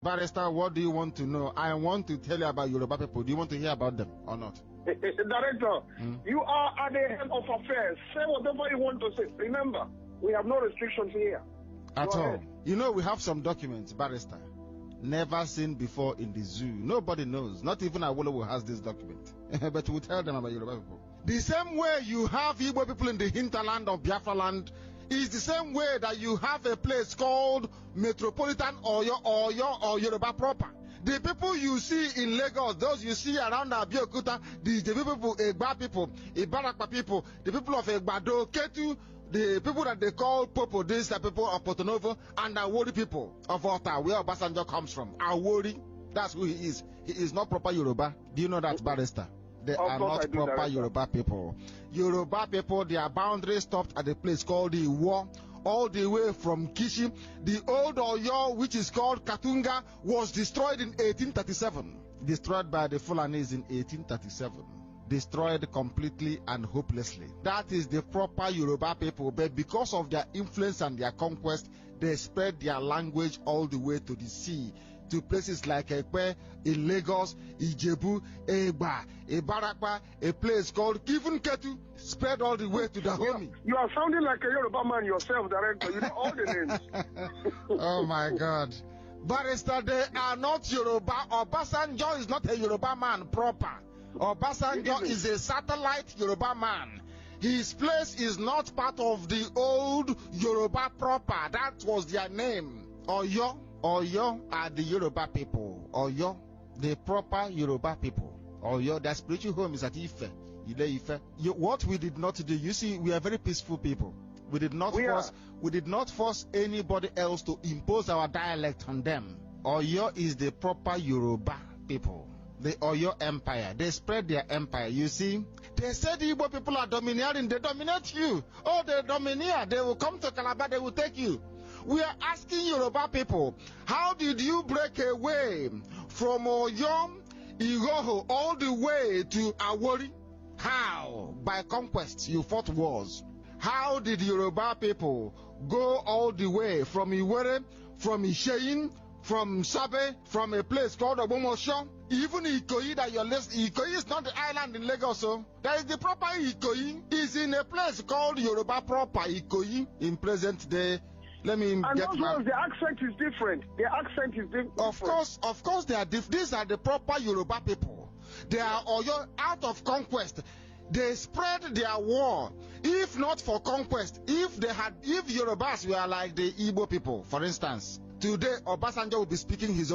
Barrister, what do you want to know? I want to tell you about Yoruba people. Do you want to hear about them or not? Director, you are at the head of affairs. Say whatever you want to say. Remember, we have no restrictions here. At all. You know, we have some documents, Barrister, never seen before in the zoo. Nobody knows. Not even Awolowo has this document. But we'll tell them about Yoruba people. The same way you have Igbo people in the hinterland of Biafra land is the same way that you have a place called Metropolitan Oyo or Yoruba proper. The people you see in Lagos, those you see around Abeokuta, the people, Egba people, Ibarakpa people, the people of Egbado, Ketu, the people that they call Popo, these are people of Porto-Novo, and Awori people of Ota, where Obasanjo comes from. Awori, that's who he is. He is not proper Yoruba. Do you know that, Barrister? They are not proper Yoruba people. Yoruba people, their boundary stopped at a place called the Iwo, all the way from Kishi. The old Oyo, which is called Katunga, was destroyed in 1837. Destroyed by the Fulanis in 1837. Destroyed completely and hopelessly. That is the proper Yoruba people, but because of their influence and their conquest, they spread their language all the way to the sea, to places like Ekpe, in Lagos, Ijebu, Egba, Ibarakpa, a place called Kivun Ketu, spread all the way to the Dahomey. You are sounding like a Yoruba man yourself, Director. You know all the names. Oh my God. Barrister, they are not Yoruba. Obasanjo is not a Yoruba man proper. Obasanjo is a satellite Yoruba man. His place is not part of the old Yoruba proper. That was their name. Oyo are the Yoruba people. Oyo, the proper Yoruba people. Oyo, their spiritual home is at Ife. What we did not do, you see, we are very peaceful people. We did not force anybody else to impose our dialect on them. Oyo is the proper Yoruba people. The Oyo Empire. They spread their empire. You see, they said the Igbo people are domineering. They dominate you. Oh, they domineer. They will come to Calabar. They will take you. We are asking Yoruba people, how did you break away from Oyo, Igoho, all the way to Awori? How? By conquest. You fought wars. How did Yoruba people go all the way from Iwere, from Isheyin, from Sabe, from a place called Obomosho? Even Ikoyi that you're listening, Ikoyi is not the island in Lagos, so there is the proper Ikoyi. Is in a place called Yoruba proper Ikoyi in present day. Let me get the accent is different. The accent is different. Of course they are different. These are the proper Yoruba people. They are Oyo out of conquest. They spread their war. If not for conquest, if Yorubas were like the Igbo people, for instance, today Obasanjo will be speaking his own